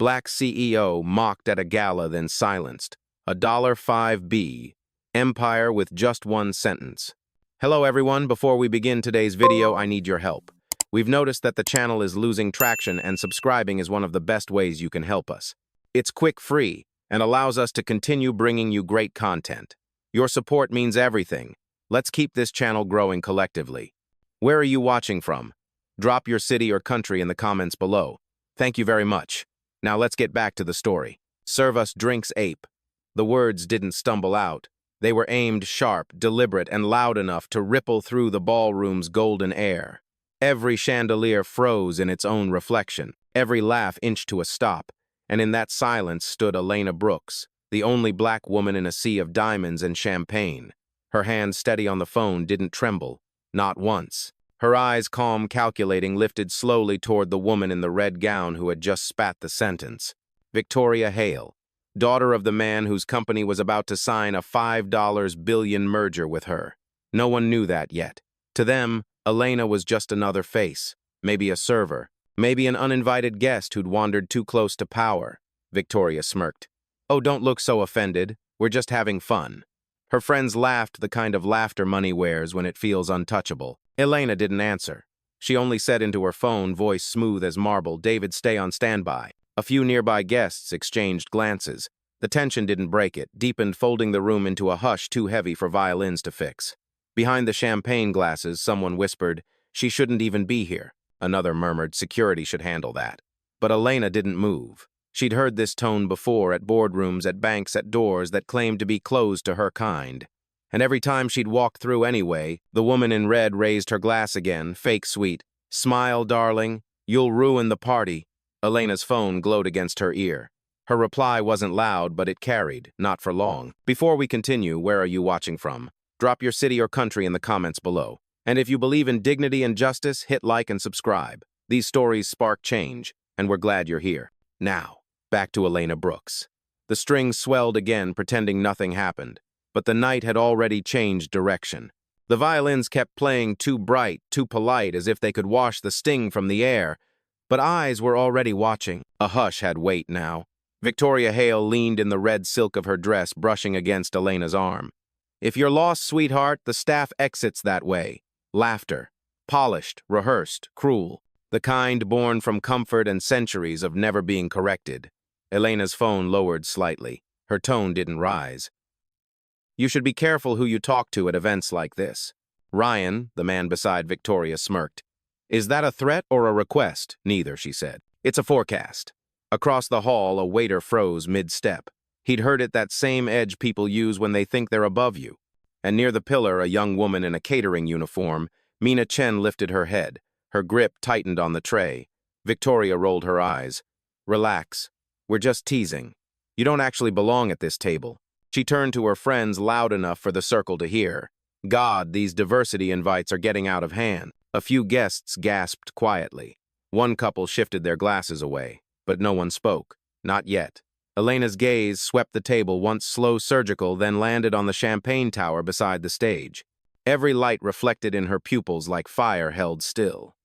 Black CEO mocked at a gala then silenced. $5B. Empire with just one sentence. Hello everyone, before we begin today's video, I need your help. We've noticed that the channel is losing traction and subscribing is one of the best ways you can help us. It's quick, free, and allows us to continue bringing you great content. Your support means everything. Let's keep this channel growing collectively. Where are you watching from? Drop your city or country in the comments below. Thank you very much. Now let's get back to the story. Serve us drinks, ape. The words didn't stumble out. They were aimed sharp, deliberate, and loud enough to ripple through the ballroom's golden air. Every chandelier froze in its own reflection. Every laugh inched to a stop. And in that silence stood Elena Brooks, the only black woman in a sea of diamonds and champagne. Her hand steady on the phone didn't tremble, not once. Her eyes, calm, calculating, lifted slowly toward the woman in the red gown who had just spat the sentence. Victoria Hale, daughter of the man whose company was about to sign a $5 billion merger with her. No one knew that yet. To them, Elena was just another face, maybe a server, maybe an uninvited guest who'd wandered too close to power. Victoria smirked. Oh, don't look so offended. We're just having fun. Her friends laughed, the kind of laughter money wears when it feels untouchable. Elena didn't answer. She only said into her phone, voice smooth as marble, "David, stay on standby." A few nearby guests exchanged glances. The tension didn't break it, deepened, folding the room into a hush too heavy for violins to fix. Behind the champagne glasses, someone whispered, "She shouldn't even be here." Another murmured, "Security should handle that." But Elena didn't move. She'd heard this tone before at boardrooms, at banks, at doors that claimed to be closed to her kind. And every time she'd walk through anyway, the woman in red raised her glass again, fake sweet. "Smile, darling. You'll ruin the party." Elena's phone glowed against her ear. Her reply wasn't loud, but it carried, not for long. Before we continue, where are you watching from? Drop your city or country in the comments below. And if you believe in dignity and justice, hit like and subscribe. These stories spark change, and we're glad you're here. Now, back to Elena Brooks. The strings swelled again, pretending nothing happened. But the night had already changed direction. The violins kept playing too bright, too polite, as if they could wash the sting from the air. But eyes were already watching. A hush had weight now. Victoria Hale leaned in the red silk of her dress, brushing against Elena's arm. "If you're lost, sweetheart, the staff exits that way." Laughter. Polished, rehearsed, cruel. The kind born from comfort and centuries of never being corrected. Elena's phone lowered slightly. Her tone didn't rise. "You should be careful who you talk to at events like this." Ryan, the man beside Victoria, smirked. "Is that a threat or a request?" "Neither," she said. "It's a forecast." Across the hall, a waiter froze mid-step. He'd heard it that same edge people use when they think they're above you. And near the pillar, a young woman in a catering uniform, Mina Chen, lifted her head. Her grip tightened on the tray. Victoria rolled her eyes. "Relax. We're just teasing. You don't actually belong at this table." She turned to her friends loud enough for the circle to hear. "God, these diversity invites are getting out of hand." A few guests gasped quietly. One couple shifted their glasses away, but no one spoke. Not yet. Elena's gaze swept the table, once slow, surgical, then landed on the champagne tower beside the stage. Every light reflected in her pupils like fire held still.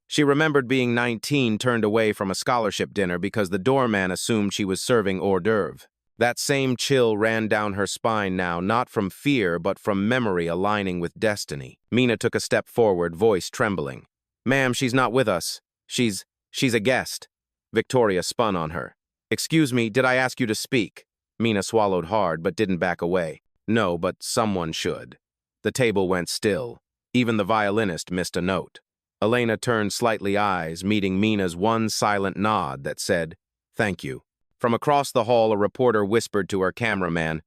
She remembered being 19, turned away from a scholarship dinner because the doorman assumed she was serving hors d'oeuvre. That same chill ran down her spine now, not from fear, but from memory aligning with destiny. Mina took a step forward, voice trembling. "Ma'am, she's not with us. She's a guest." Victoria spun on her. "Excuse me, did I ask you to speak?" Mina swallowed hard, but didn't back away. "No, but someone should." The table went still. Even the violinist missed a note. Elena turned slightly, eyes meeting Mina's one silent nod that said, "Thank you." From across the hall, a reporter whispered to her cameraman,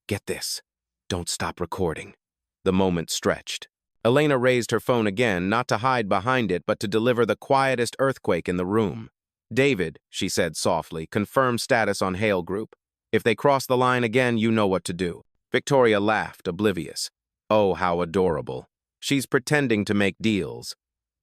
"Get this. Don't stop recording." The moment stretched. Elena raised her phone again, not to hide behind it, but to deliver the quietest earthquake in the room. "David," she said softly, "confirm status on Hale Group. If they cross the line again, you know what to do." Victoria laughed, oblivious. Oh, how adorable. She's pretending to make deals.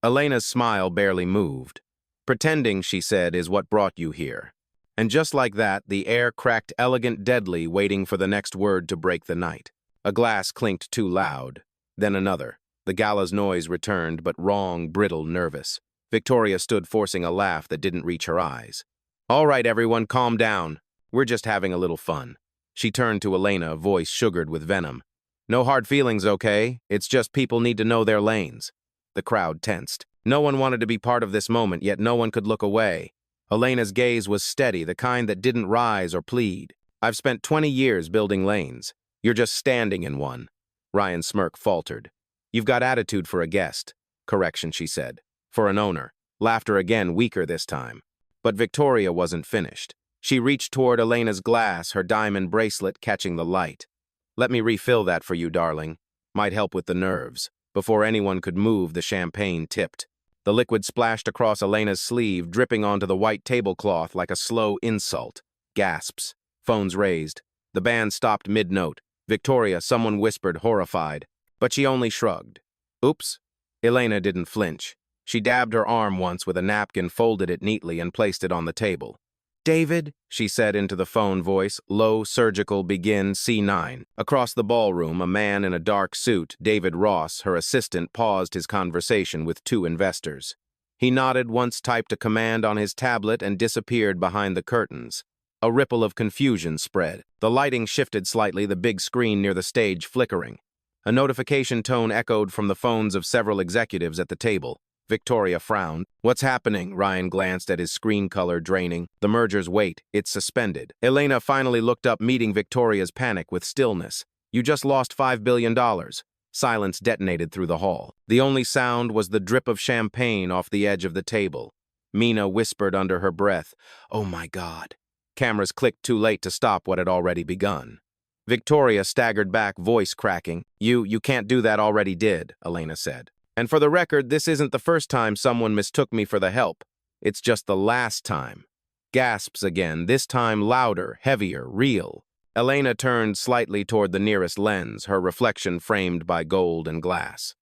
Elena's smile barely moved. "Pretending," she said, "is what brought you here." And just like that, the air cracked elegant, deadly, waiting for the next word to break the night. A glass clinked too loud. Then another. The Gala's noise returned, but wrong, brittle, nervous. Victoria stood forcing a laugh that didn't reach her eyes. All right, everyone, calm down. We're just having a little fun. She turned to Elena, voice sugared with venom. No hard feelings, okay? It's just people need to know their lanes. The crowd tensed. No one wanted to be part of this moment, yet no one could look away. Elena's gaze was steady, the kind that didn't rise or plead. I've spent 20 years building lanes. You're just standing in one. Ryan's smirk faltered. You've got attitude for a guest. Correction, she said. For an owner. Laughter again, weaker this time. But Victoria wasn't finished. She reached toward Elena's glass, her diamond bracelet catching the light. Let me refill that for you, darling. Might help with the nerves. Before anyone could move, the champagne tipped. The liquid splashed across Elena's sleeve, dripping onto the white tablecloth like a slow insult. Gasps. Phones raised. The band stopped mid-note. Victoria, someone whispered, horrified. But she only shrugged. Oops. Elena didn't flinch. She dabbed her arm once with a napkin, folded it neatly, and placed it on the table. David, she said into the phone voice, low, surgical, begin, C9. Across the ballroom, a man in a dark suit, David Ross, her assistant, paused his conversation with two investors. He nodded, once typed a command on his tablet, and disappeared behind the curtains. A ripple of confusion spread. The lighting shifted slightly, the big screen near the stage flickering. A notification tone echoed from the phones of several executives at the table. Victoria frowned. What's happening? Ryan glanced at his screen color draining. The merger's wait. It's suspended. Elena finally looked up, meeting Victoria's panic with stillness. You just lost $5 billion. Silence detonated through the hall. The only sound was the drip of champagne off the edge of the table. Mina whispered under her breath, "Oh my God." Cameras clicked too late to stop what had already begun. Victoria staggered back, voice cracking. You can't do that, already did," Elena said. "And for the record, this isn't the first time someone mistook me for the help. It's just the last time." Gasps again, this time louder, heavier, real. Elena turned slightly toward the nearest lens, her reflection framed by gold and glass.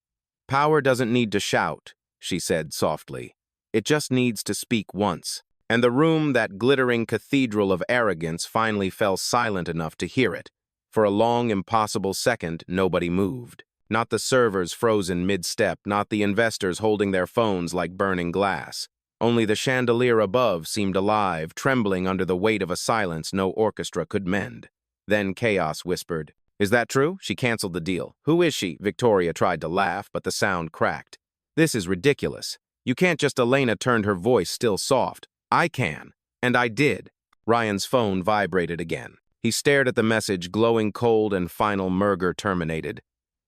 "Power doesn't need to shout," she said softly. "It just needs to speak once." And the room, that glittering cathedral of arrogance, finally fell silent enough to hear it. For a long, impossible second, nobody moved. Not the servers frozen mid-step, not the investors holding their phones like burning glass. Only the chandelier above seemed alive, trembling under the weight of a silence no orchestra could mend. Then chaos whispered, "Is that true?" She canceled the deal. "Who is she?" Victoria tried to laugh, but the sound cracked. "This is ridiculous. You can't just..." Elena turned, her voice still soft. "I can. And I did." Ryan's phone vibrated again. He stared at the message, glowing cold, and final merger terminated.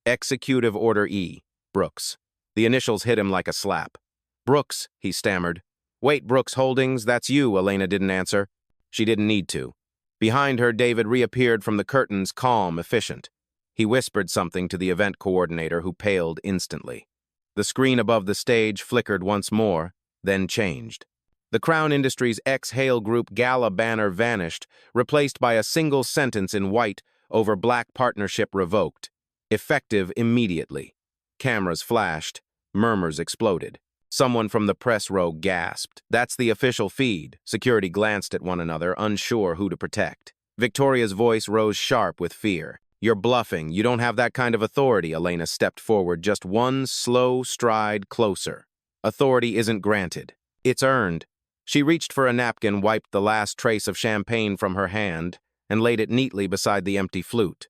Executive Order E. Brooks. The initials hit him like a slap. "Brooks," he stammered. "Wait, Brooks Holdings, that's you," Elena didn't answer. She didn't need to. Behind her, David reappeared from the curtains, calm, efficient. He whispered something to the event coordinator, who paled instantly. The screen above the stage flickered once more, then changed. The Crown Industries ex-Hale Group Gala banner vanished, replaced by a single sentence in white over Black Partnership revoked. Effective immediately. Cameras flashed. Murmurs exploded. Someone from the press row gasped. "That's the official feed." Security glanced at one another, unsure who to protect. Victoria's voice rose sharp with fear. "You're bluffing. You don't have that kind of authority." Elena stepped forward, just one slow stride closer. "Authority isn't granted. It's earned." She reached for a napkin, wiped the last trace of champagne from her hand, and laid it neatly beside the empty flute.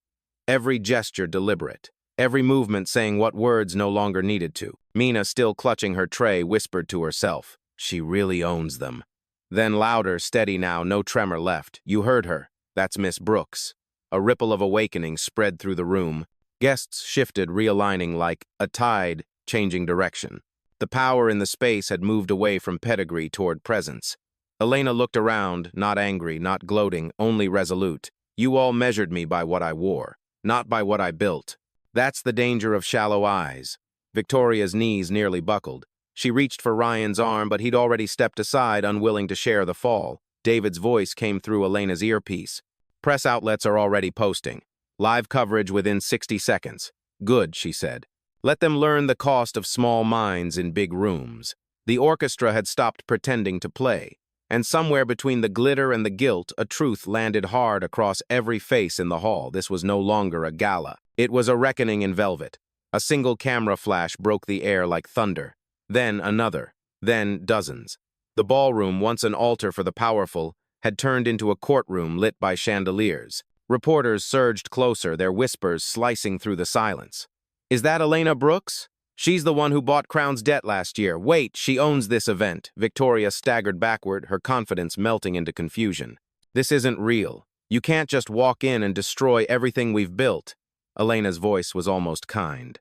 Every gesture deliberate. Every movement saying what words no longer needed to. Mina, still clutching her tray, whispered to herself, "She really owns them." Then louder, steady now, no tremor left. "You heard her. That's Miss Brooks." A ripple of awakening spread through the room. Guests shifted, realigning like a tide, changing direction. The power in the space had moved away from pedigree toward presence. Elena looked around, not angry, not gloating, only resolute. "You all measured me by what I wore, not by what I built. That's the danger of shallow eyes." Victoria's knees nearly buckled. She reached for Ryan's arm, but he'd already stepped aside, unwilling to share the fall. David's voice came through Elena's earpiece. "Press outlets are already posting. Live coverage within 60 seconds. "Good," she said. "Let them learn the cost of small minds in big rooms." The orchestra had stopped pretending to play, and somewhere between the glitter and the gilt, a truth landed hard across every face in the hall. This was no longer a gala. It was a reckoning in velvet. A single camera flash broke the air like thunder. Then another. Then dozens. The ballroom, once an altar for the powerful, had turned into a courtroom lit by chandeliers. Reporters surged closer, their whispers slicing through the silence. "Is that Elena Brooks? She's the one who bought Crown's debt last year. Wait, she owns this event." Victoria staggered backward, her confidence melting into confusion. "This isn't real. You can't just walk in and destroy everything we've built." Elena's voice was almost kind.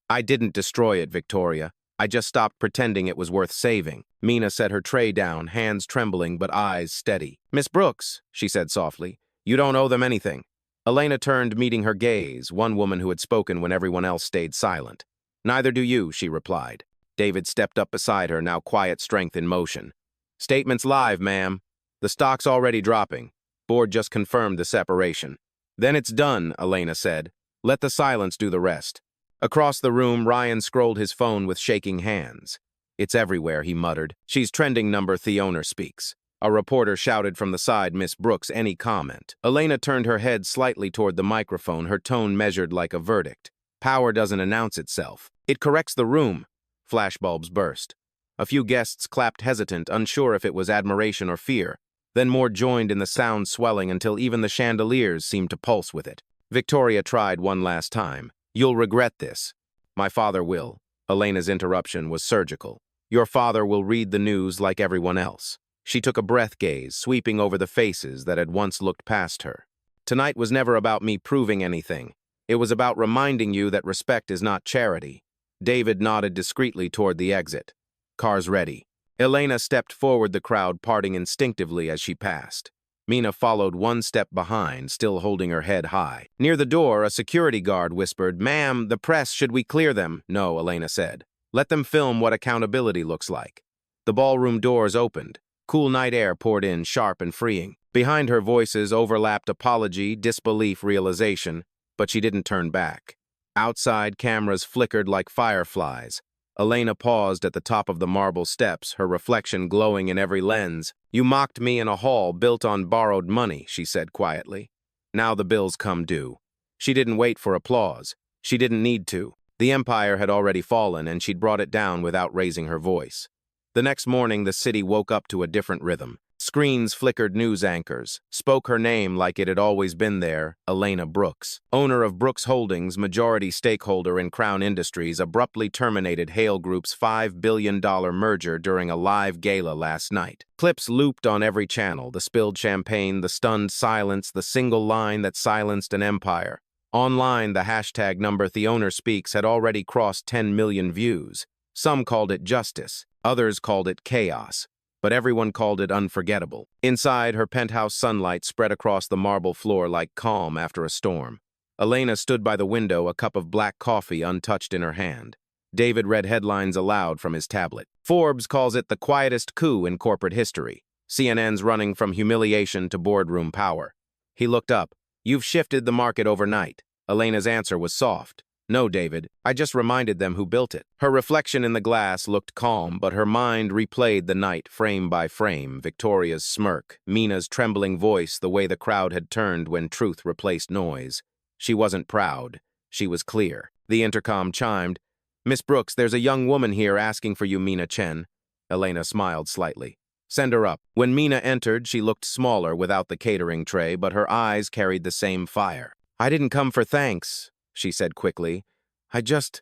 "I didn't destroy it, Victoria. I just stopped pretending it was worth saving." Mina set her tray down, hands trembling but eyes steady. "Miss Brooks," she said softly, "you don't owe them anything." Elena turned, meeting her gaze, one woman who had spoken when everyone else stayed silent. "Neither do you," she replied. David stepped up beside her, now quiet strength in motion. "Statement's live, ma'am. The stock's already dropping. Board just confirmed the separation." "Then it's done," Elena said. "Let the silence do the rest." Across the room, Ryan scrolled his phone with shaking hands. "It's everywhere," he muttered. "She's trending number the owner speaks." A reporter shouted from the side, "Miss Brooks, any comment?" Elena turned her head slightly toward the microphone, her tone measured like a verdict. "Power doesn't announce itself. It corrects the room." Flashbulbs burst. A few guests clapped hesitant, unsure if it was admiration or fear. Then more joined in the sound swelling until even the chandeliers seemed to pulse with it. Victoria tried one last time. "You'll regret this." "My father will." Elena's interruption was surgical. "Your father will read the news like everyone else." She took a breath gaze, sweeping over the faces that had once looked past her. "Tonight was never about me proving anything. It was about reminding you that respect is not charity." David nodded discreetly toward the exit. "Car's ready." Elena stepped forward, the crowd parting instinctively as she passed. Mina followed one step behind, still holding her head high. Near the door, a security guard whispered, "Ma'am, the press, should we clear them?" "No," Elena said. "Let them film what accountability looks like." The ballroom doors opened. Cool night air poured in, sharp and freeing. Behind her, voices overlapped apology, disbelief, realization, but she didn't turn back. Outside, cameras flickered like fireflies. Elena paused at the top of the marble steps, her reflection glowing in every lens. "You mocked me in a hall built on borrowed money," she said quietly. "Now the bills come due." She didn't wait for applause. She didn't need to. The empire had already fallen, and she'd brought it down without raising her voice. The next morning, the city woke up to a different rhythm. Screens flickered, news anchors spoke her name like it had always been there, Elena Brooks. Owner of Brooks Holdings, majority stakeholder in Crown Industries, abruptly terminated Hale Group's $5 billion merger during a live gala last night. Clips looped on every channel, the spilled champagne, the stunned silence, the single line that silenced an empire. Online, the hashtag number the owner speaks had already crossed 10 million views. Some called it justice, others called it chaos. But everyone called it unforgettable. Inside, her penthouse sunlight spread across the marble floor like calm after a storm. Elena stood by the window, a cup of black coffee untouched in her hand. David read headlines aloud from his tablet. Forbes calls it the quietest coup in corporate history. CNN's running from humiliation to boardroom power. He looked up. "You've shifted the market overnight." Elena's answer was soft. "No, David, I just reminded them who built it." Her reflection in the glass looked calm, but her mind replayed the night frame by frame, Victoria's smirk, Mina's trembling voice, the way the crowd had turned when truth replaced noise. She wasn't proud. She was clear. The intercom chimed. "Miss Brooks, there's a young woman here asking for you, Mina Chen." Elena smiled slightly. "Send her up." When Mina entered, she looked smaller without the catering tray, but her eyes carried the same fire. "I didn't come for thanks," she said quickly. "I just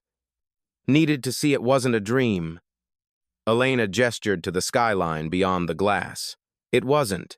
needed to see it wasn't a dream." Elena gestured to the skyline beyond the glass. "It wasn't.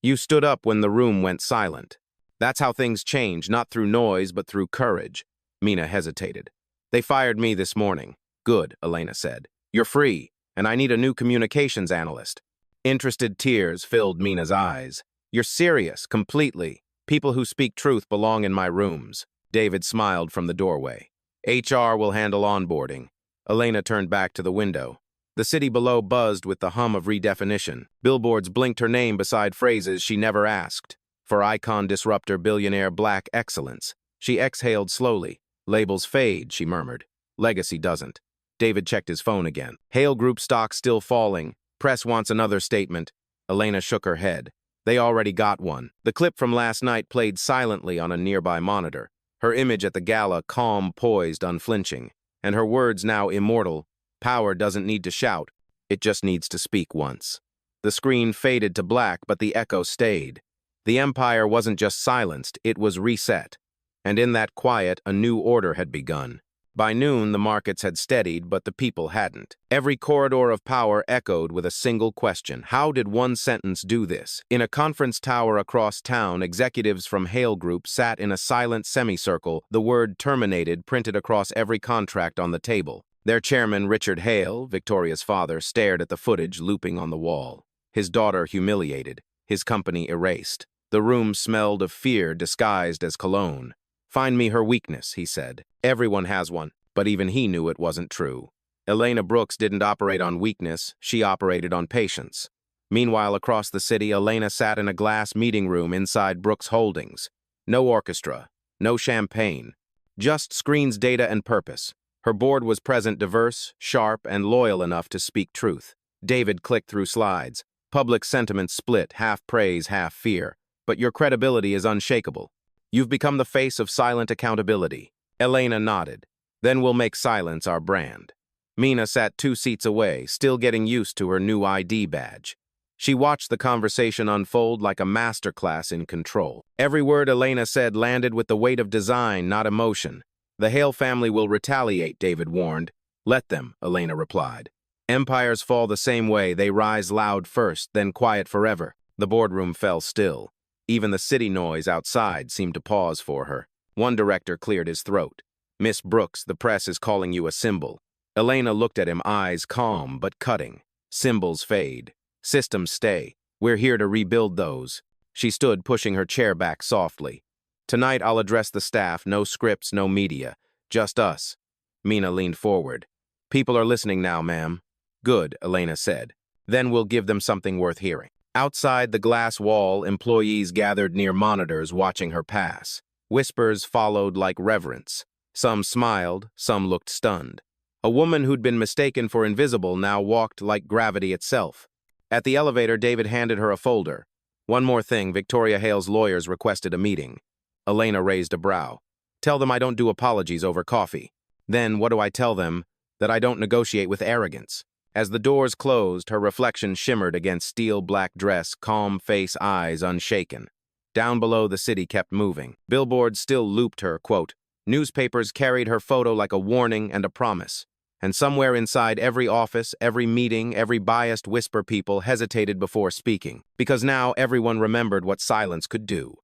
You stood up when the room went silent. That's how things change, not through noise, but through courage." Mina hesitated. "They fired me this morning." "Good," Elena said. "You're free, and I need a new communications analyst." Interested tears filled Mina's eyes. "You're serious, completely. People who speak truth belong in my rooms." David smiled from the doorway. "HR will handle onboarding." Elena turned back to the window. The city below buzzed with the hum of redefinition. Billboards blinked her name beside phrases she never asked. "For icon disruptor billionaire black excellence." She exhaled slowly. "Labels fade," she murmured. "Legacy doesn't." David checked his phone again. "Hale Group stock still falling. Press wants another statement." Elena shook her head. They already got one. The clip from last night played silently on a nearby monitor. Her image at the gala, calm, poised, unflinching. And her words now immortal. "Power doesn't need to shout. It just needs to speak once. The screen faded to black, but the echo stayed. The empire wasn't just silenced, it was reset. And in that quiet, a new order had begun. By noon, the markets had steadied, but the people hadn't. Every corridor of power echoed with a single question. How did one sentence do this? In a conference tower across town, executives from Hale Group sat in a silent semicircle, the word terminated printed across every contract on the table. Their chairman, Richard Hale, Victoria's father, stared at the footage looping on the wall. His daughter humiliated, his company erased. The room smelled of fear disguised as cologne. "Find me her weakness," he said. "Everyone has one," but even he knew it wasn't true. Elena Brooks didn't operate on weakness, she operated on patience. Meanwhile, across the city, Elena sat in a glass meeting room inside Brooks Holdings. No orchestra, no champagne, just screens, data, and purpose. Her board was present, diverse, sharp, and loyal enough to speak truth. David clicked through slides. Public sentiment split, half praise, half fear. But your credibility is unshakable. You've become the face of silent accountability. Elena nodded. Then we'll make silence our brand. Mina sat 2 seats away, still getting used to her new ID badge. She watched the conversation unfold like a masterclass in control. Every word Elena said landed with the weight of design, not emotion. "The Hale family will retaliate," David warned. "Let them," Elena replied. "Empires fall the same way, they rise loud first, then quiet forever." The boardroom fell still. Even the city noise outside seemed to pause for her. One director cleared his throat. "Miss Brooks, the press is calling you a symbol." Elena looked at him, eyes calm but cutting. "Symbols fade. Systems stay. We're here to rebuild those." She stood, pushing her chair back softly. "Tonight I'll address the staff, no scripts, no media. Just us." Mina leaned forward. "People are listening now, ma'am." "Good," Elena said. "Then we'll give them something worth hearing." Outside the glass wall, employees gathered near monitors watching her pass. Whispers followed like reverence. Some smiled, some looked stunned. A woman who'd been mistaken for invisible now walked like gravity itself. At the elevator, David handed her a folder. "One more thing, Victoria Hale's lawyers requested a meeting." Elena raised a brow. "Tell them I don't do apologies over coffee." "Then what do I tell them? That I don't negotiate with arrogance." As the doors closed, her reflection shimmered against steel-black dress, calm face, eyes unshaken. Down below, the city kept moving. Billboards still looped her, quote. Newspapers carried her photo like a warning and a promise. And somewhere inside every office, every meeting, every biased whisper, people hesitated before speaking. Because now everyone remembered what silence could do.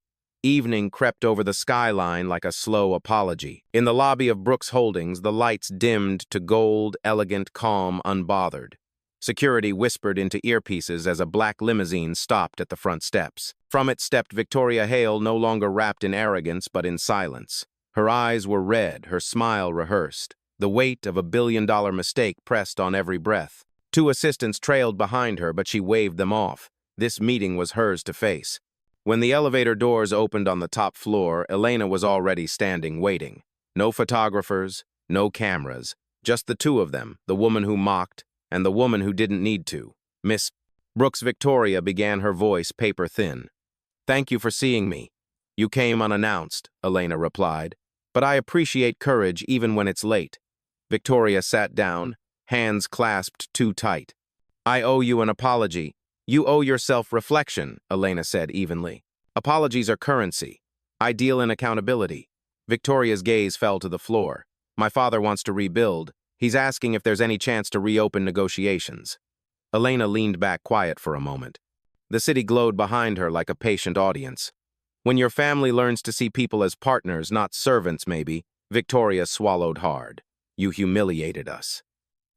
Evening crept over the skyline like a slow apology. In the lobby of Brooks Holdings, the lights dimmed to gold, elegant, calm, unbothered. Security whispered into earpieces as a black limousine stopped at the front steps. From it stepped Victoria Hale, no longer wrapped in arrogance but in silence. Her eyes were red, her smile rehearsed. The weight of a billion-dollar mistake pressed on every breath. 2 assistants trailed behind her, but she waved them off. This meeting was hers to face. When the elevator doors opened on the top floor, Elena was already standing, waiting. No photographers, no cameras, just the 2 of them, the woman who mocked and the woman who didn't need to. "Miss Brooks." Victoria began, her voice paper thin. "Thank you for seeing me." "You came unannounced," Elena replied. "But I appreciate courage even when it's late." Victoria sat down, hands clasped too tight. "I owe you an apology." "You owe yourself reflection," Elena said evenly. "Apologies are currency. I deal in accountability." Victoria's gaze fell to the floor. "My father wants to rebuild. He's asking if there's any chance to reopen negotiations." Elena leaned back quiet for a moment. The city glowed behind her like a patient audience. "When your family learns to see people as partners, not servants, maybe." Victoria swallowed hard. "You humiliated us."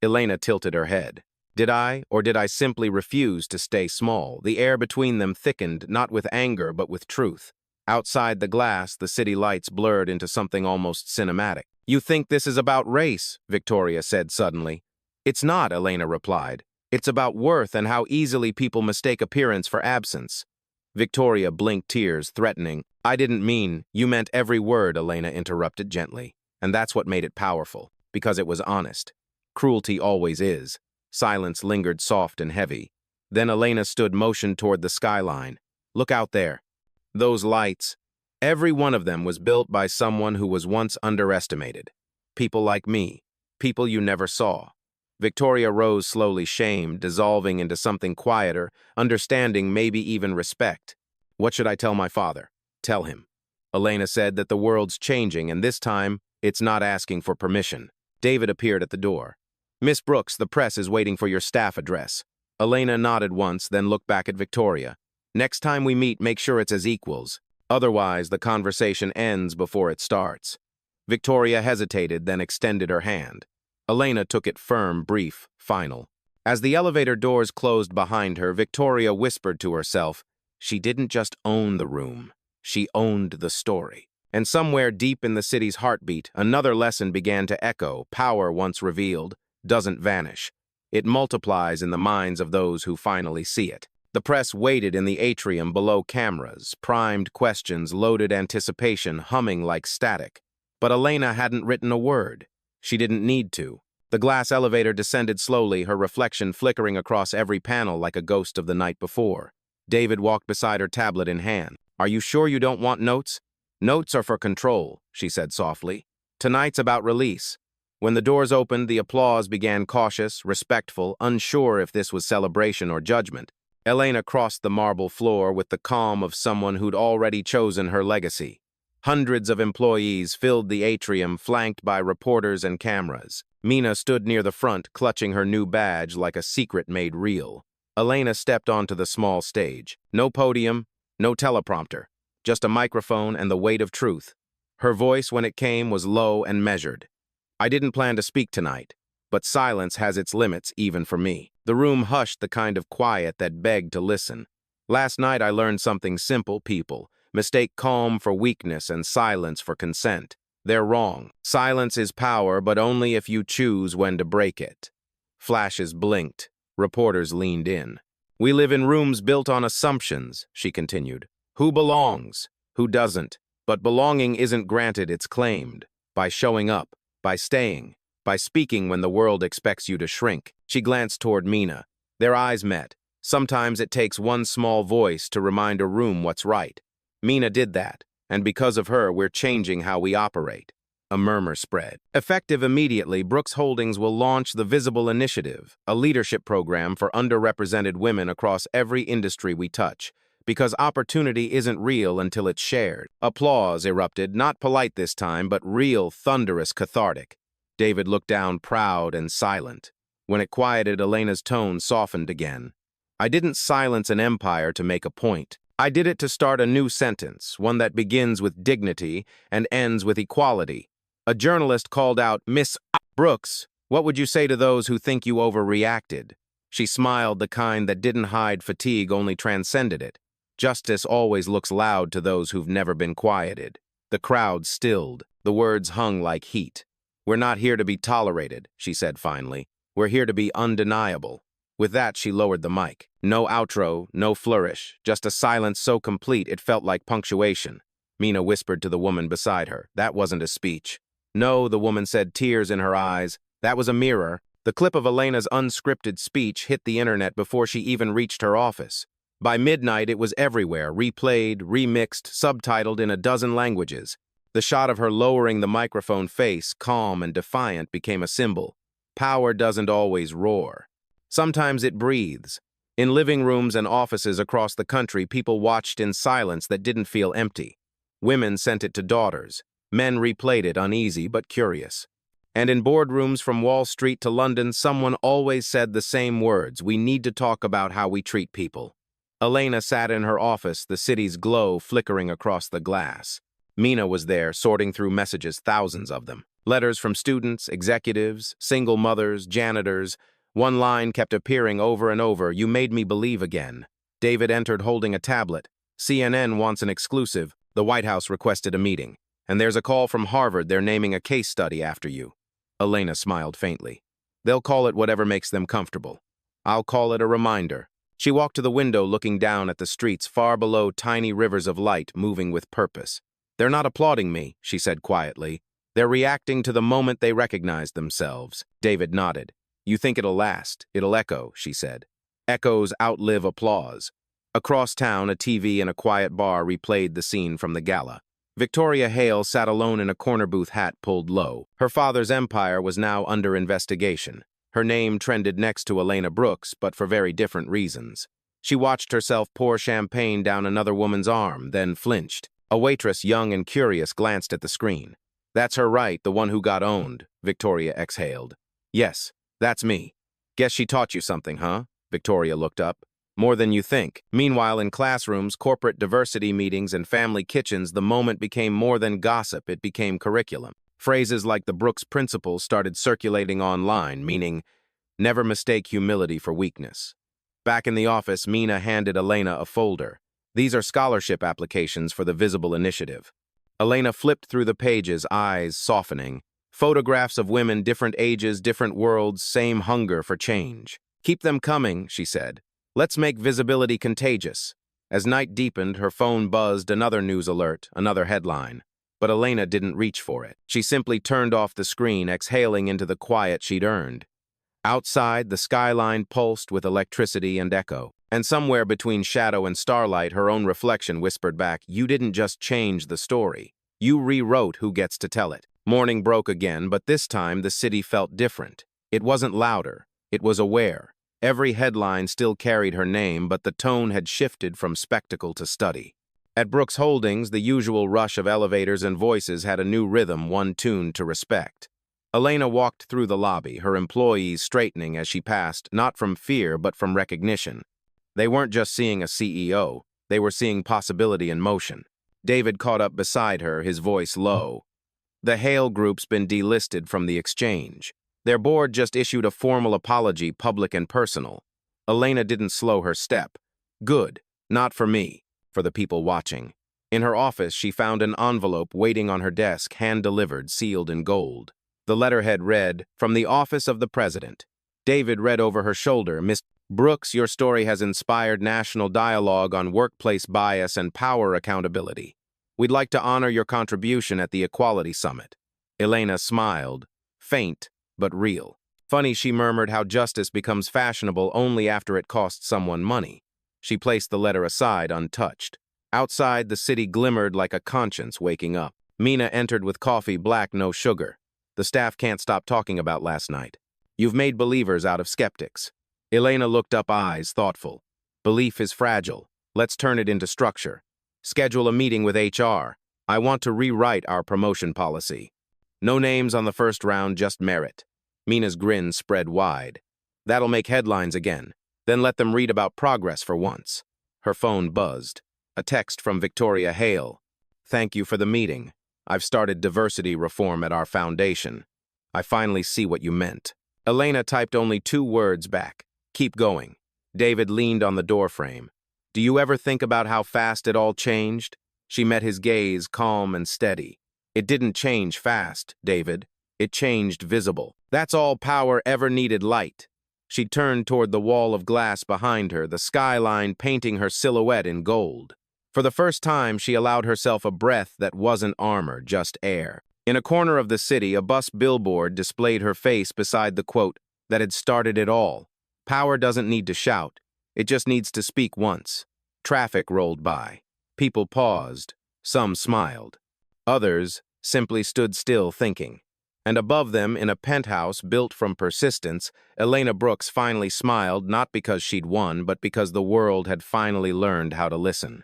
Elena tilted her head. Did I, or did I simply refuse to stay small? The air between them thickened, not with anger, but with truth. Outside the glass, the city lights blurred into something almost cinematic. "You think this is about race," Victoria said suddenly. "It's not," Elena replied. "It's about worth and how easily people mistake appearance for absence." Victoria blinked, tears threatening. "I didn't mean." "You meant every word," Elena interrupted gently. "And that's what made it powerful, because it was honest. Cruelty always is." Silence lingered soft and heavy. Then Elena stood, motioned toward the skyline. "Look out there. Those lights. Every one of them was built by someone who was once underestimated. People like me. People you never saw. Victoria rose slowly, shamed, dissolving into something quieter, understanding, maybe even respect. What should I tell my father? Tell him. Elena said that the world's changing, and this time, it's not asking for permission. David appeared at the door. Miss Brooks, the press is waiting for your staff address. Elena nodded once, then looked back at Victoria. Next time we meet, make sure it's as equals. Otherwise, the conversation ends before it starts. Victoria hesitated, then extended her hand. Elena took it firm, brief, final. As the elevator doors closed behind her, Victoria whispered to herself, she didn't just own the room. She owned the story. And somewhere deep in the city's heartbeat, another lesson began to echo. Power once revealed doesn't vanish. It multiplies in the minds of those who finally see it. The press waited in the atrium below cameras, primed questions, loaded anticipation, humming like static. But Elena hadn't written a word. She didn't need to. The glass elevator descended slowly, her reflection flickering across every panel like a ghost of the night before. David walked beside her, tablet in hand. Are you sure you don't want notes? Notes are for control, she said softly. Tonight's about release. When the doors opened, the applause began, cautious, respectful, unsure if this was celebration or judgment. Elena crossed the marble floor with the calm of someone who'd already chosen her legacy. Hundreds of employees filled the atrium, flanked by reporters and cameras. Mina stood near the front, clutching her new badge like a secret made real. Elena stepped onto the small stage. No podium, no teleprompter, just a microphone and the weight of truth. Her voice, when it came, was low and measured. I didn't plan to speak tonight, but silence has its limits even for me. The room hushed, the kind of quiet that begged to listen. Last night I learned something simple, people. Mistake calm for weakness and silence for consent. They're wrong. Silence is power, but only if you choose when to break it. Flashes blinked. Reporters leaned in. We live in rooms built on assumptions, she continued. Who belongs? Who doesn't? But belonging isn't granted, it's claimed. By showing up, by staying, by speaking when the world expects you to shrink. She glanced toward Mina. Their eyes met. Sometimes it takes one small voice to remind a room what's right. Mina did that, and because of her, we're changing how we operate. A murmur spread. Effective immediately, Brooks Holdings will launch the Visible Initiative, a leadership program for underrepresented women across every industry we touch, because opportunity isn't real until it's shared. Applause erupted, not polite this time, but real, thunderous, cathartic. David looked down, proud and silent. When it quieted, Elena's tone softened again. I didn't silence an empire to make a point. I did it to start a new sentence, one that begins with dignity and ends with equality. A journalist called out, Miss Brooks, what would you say to those who think you overreacted? She smiled, the kind that didn't hide fatigue, only transcended it. Justice always looks loud to those who've never been quieted. The crowd stilled. The words hung like heat. We're not here to be tolerated, she said finally. We're here to be undeniable. With that, she lowered the mic. No outro, no flourish, just a silence so complete it felt like punctuation. Mina whispered to the woman beside her. That wasn't a speech. No, the woman said, tears in her eyes. That was a mirror. The clip of Elena's unscripted speech hit the internet before she even reached her office. By midnight, it was everywhere, replayed, remixed, subtitled in a dozen languages. The shot of her lowering the microphone, face, calm and defiant, became a symbol. Power doesn't always roar. Sometimes it breathes. In living rooms and offices across the country, people watched in silence that didn't feel empty. Women sent it to daughters. Men replayed it, uneasy but curious. And in boardrooms from Wall Street to London, someone always said the same words: we need to talk about how we treat people. Elena sat in her office, the city's glow flickering across the glass. Mina was there, sorting through messages, thousands of them. Letters from students, executives, single mothers, janitors. One line kept appearing over and over: you made me believe again. David entered holding a tablet. CNN wants an exclusive. The White House requested a meeting. And there's a call from Harvard, they're naming a case study after you. Elena smiled faintly. They'll call it whatever makes them comfortable. I'll call it a reminder. She walked to the window, looking down at the streets far below, tiny rivers of light moving with purpose. They're not applauding me, she said quietly. They're reacting to the moment they recognized themselves. David nodded. You think it'll last, it'll echo, she said. Echoes outlive applause. Across town, a TV in a quiet bar replayed the scene from the gala. Victoria Hale sat alone in a corner booth, hat pulled low. Her father's empire was now under investigation. Her name trended next to Elena Brooks, but for very different reasons. She watched herself pour champagne down another woman's arm, then flinched. A waitress, young and curious, glanced at the screen. "That's her right, the one who got owned," Victoria exhaled. "Yes, that's me. Guess she taught you something, huh?" Victoria looked up. "More than you think." Meanwhile, in classrooms, corporate diversity meetings, and family kitchens, the moment became more than gossip, it became curriculum. Phrases like the Brooks Principle started circulating online, meaning, "Never mistake humility for weakness." Back in the office, Mina handed Elena a folder. "These are scholarship applications for the Visible Initiative." Elena flipped through the pages, eyes softening. Photographs of women, different ages, different worlds, same hunger for change. "Keep them coming," she said. "Let's make visibility contagious." As night deepened, her phone buzzed, another news alert, another headline. But Elena didn't reach for it. She simply turned off the screen, exhaling into the quiet she'd earned. Outside, the skyline pulsed with electricity and echo. And somewhere between shadow and starlight, her own reflection whispered back, "You didn't just change the story. You rewrote who gets to tell it." Morning broke again, but this time the city felt different. It wasn't louder. It was aware. Every headline still carried her name, but the tone had shifted from spectacle to study. At Brooks Holdings, the usual rush of elevators and voices had a new rhythm, one tuned to respect. Elena walked through the lobby, her employees straightening as she passed, not from fear but from recognition. They weren't just seeing a CEO, they were seeing possibility in motion. David caught up beside her, his voice low. "The Hale Group's been delisted from the exchange. Their board just issued a formal apology, public and personal." Elena didn't slow her step. "Good. Not for me. For the people watching." In her office, she found an envelope waiting on her desk, hand-delivered, sealed in gold. The letterhead read, "From the Office of the President." David read over her shoulder, "Miss Brooks, your story has inspired national dialogue on workplace bias and power accountability. We'd like to honor your contribution at the Equality Summit." Elena smiled, faint but real. Funny, she murmured, how justice becomes fashionable only after it costs someone money. She placed the letter aside, untouched. Outside, the city glimmered like a conscience waking up. Mina entered with coffee, black, no sugar. "The staff can't stop talking about last night. You've made believers out of skeptics." Elena looked up, eyes thoughtful. "Belief is fragile. Let's turn it into structure. Schedule a meeting with HR. I want to rewrite our promotion policy. No names on the first round, just merit." Mina's grin spread wide. "That'll make headlines again. Then let them read about progress for once." Her phone buzzed. A text from Victoria Hale. "Thank you for the meeting. I've started diversity reform at our foundation. I finally see what you meant." Elena typed only 2 words back. "Keep going." David leaned on the doorframe. "Do you ever think about how fast it all changed?" She met his gaze, calm and steady. "It didn't change fast, David. It changed visible. That's all power ever needed, light." She turned toward the wall of glass behind her, the skyline painting her silhouette in gold. For the first time, she allowed herself a breath that wasn't armor, just air. In a corner of the city, a bus billboard displayed her face beside the quote that had started it all. "Power doesn't need to shout. It just needs to speak once." Traffic rolled by. People paused. Some smiled. Others simply stood still, thinking. And above them, in a penthouse built from persistence, Elena Brooks finally smiled, not because she'd won, but because the world had finally learned how to listen.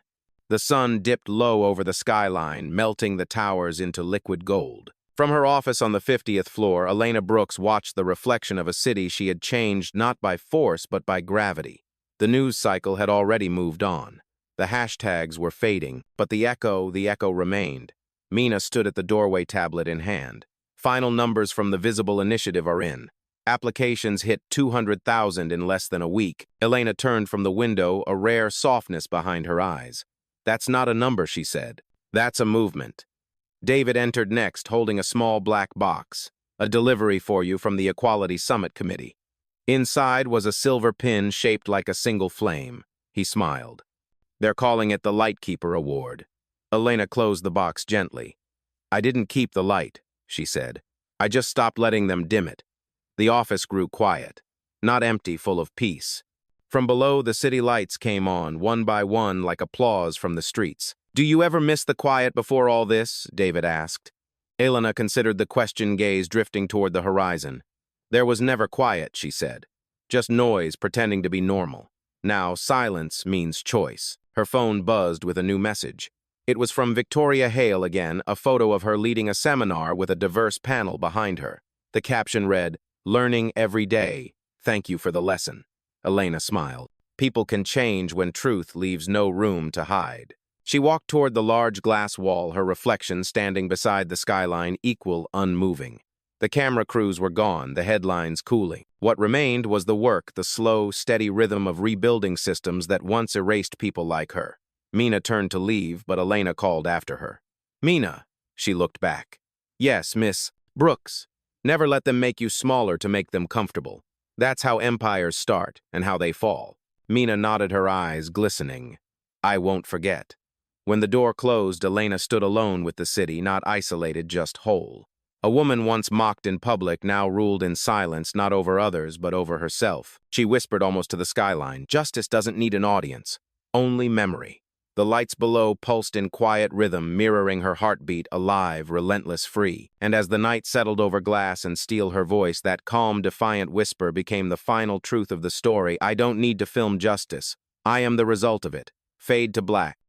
The sun dipped low over the skyline, melting the towers into liquid gold. From her office on the 50th floor, Elena Brooks watched the reflection of a city she had changed not by force but by gravity. The news cycle had already moved on. The hashtags were fading, but the echo remained. Mina stood at the doorway, tablet in hand. Final numbers from the Visible Initiative are in. Applications hit 200,000 in less than a week. Elena turned from the window, a rare softness behind her eyes. "That's not a number," she said. "That's a movement." David entered next, holding a small black box. "A delivery for you from the Equality Summit Committee." Inside was a silver pin shaped like a single flame. He smiled. "They're calling it the Lightkeeper Award." Elena closed the box gently. "I didn't keep the light," she said. "I just stopped letting them dim it." The office grew quiet. Not empty, full of peace. From below, the city lights came on, one by one, like applause from the streets. "Do you ever miss the quiet before all this?" David asked. Elena considered the question, gaze drifting toward the horizon. There was never quiet, she said. Just noise pretending to be normal. Now, silence means choice. Her phone buzzed with a new message. It was from Victoria Hale again, a photo of her leading a seminar with a diverse panel behind her. The caption read, "Learning every day. Thank you for the lesson." Elena smiled. People can change when truth leaves no room to hide. She walked toward the large glass wall, her reflection standing beside the skyline, equal, unmoving. The camera crews were gone, the headlines cooling. What remained was the work, the slow, steady rhythm of rebuilding systems that once erased people like her. Mina turned to leave, but Elena called after her. "Mina," she looked back. "Yes, Miss Brooks. Never let them make you smaller to make them comfortable. That's how empires start and how they fall." Mina nodded, her eyes glistening. "I won't forget." When the door closed, Elena stood alone with the city, not isolated, just whole. A woman once mocked in public now ruled in silence, not over others, but over herself. She whispered almost to the skyline, "Justice doesn't need an audience, only memory." The lights below pulsed in quiet rhythm, mirroring her heartbeat, alive, relentless, free. And as the night settled over glass and steel, her voice, that calm, defiant whisper, became the final truth of the story. "I don't need to film justice. I am the result of it." Fade to black.